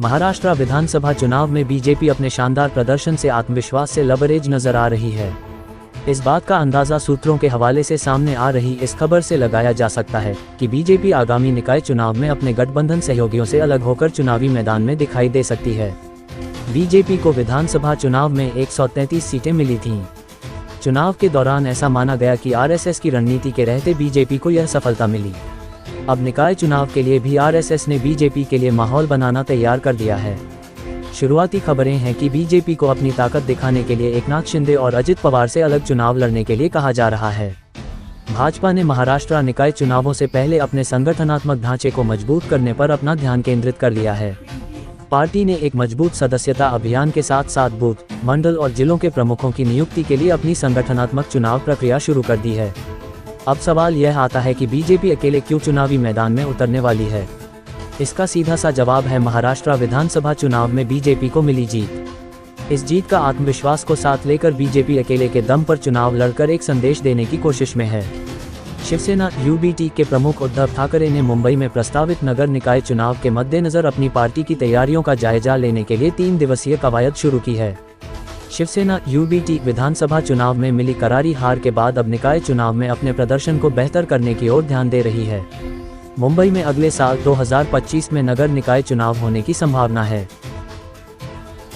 महाराष्ट्र विधानसभा चुनाव में बीजेपी अपने शानदार प्रदर्शन से आत्मविश्वास से लबरेज नजर आ रही है। इस बात का अंदाजा सूत्रों के हवाले से सामने आ रही इस खबर से लगाया जा सकता है कि बीजेपी आगामी निकाय चुनाव में अपने गठबंधन सहयोगियों से अलग होकर चुनावी मैदान में दिखाई दे सकती है। बीजेपी को विधानसभा चुनाव में 133 सीटें मिली थीं। चुनाव के दौरान ऐसा माना गया कि आरएसएस की रणनीति के रहते बीजेपी को यह सफलता मिली। अब निकाय चुनाव के लिए भी आरएसएस ने बीजेपी के लिए माहौल बनाना तैयार कर दिया है। शुरुआती खबरें हैं कि बीजेपी को अपनी ताकत दिखाने के लिए एकनाथ शिंदे और अजित पवार से अलग चुनाव लड़ने के लिए कहा जा रहा है। भाजपा ने महाराष्ट्र निकाय चुनावों से पहले अपने संगठनात्मक ढांचे को मजबूत करने पर अपना ध्यान केंद्रित कर लिया है। पार्टी ने एक मजबूत सदस्यता अभियान के साथ साथ बूथ, मंडल और जिलों के प्रमुखों की नियुक्ति के लिए अपनी संगठनात्मक चुनाव प्रक्रिया शुरू कर दी है। अब सवाल यह आता है कि बीजेपी अकेले क्यों चुनावी मैदान में उतरने वाली है। इसका सीधा सा जवाब है महाराष्ट्र विधानसभा चुनाव में बीजेपी को मिली जीत। इस जीत का आत्मविश्वास को साथ लेकर बीजेपी अकेले के दम पर चुनाव लड़कर एक संदेश देने की कोशिश में है। शिवसेना यूबीटी के प्रमुख उद्धव ठाकरे ने मुंबई में प्रस्तावित नगर निकाय चुनाव के मद्देनजर अपनी पार्टी की तैयारियों का जायजा लेने के लिए 3 दिवसीय कवायद शुरू की है। शिवसेना यूबीटी विधानसभा चुनाव में मिली करारी हार के बाद अब निकाय चुनाव में अपने प्रदर्शन को बेहतर करने की ओर ध्यान दे रही है। मुंबई में अगले साल 2025 में नगर निकाय चुनाव होने की संभावना है।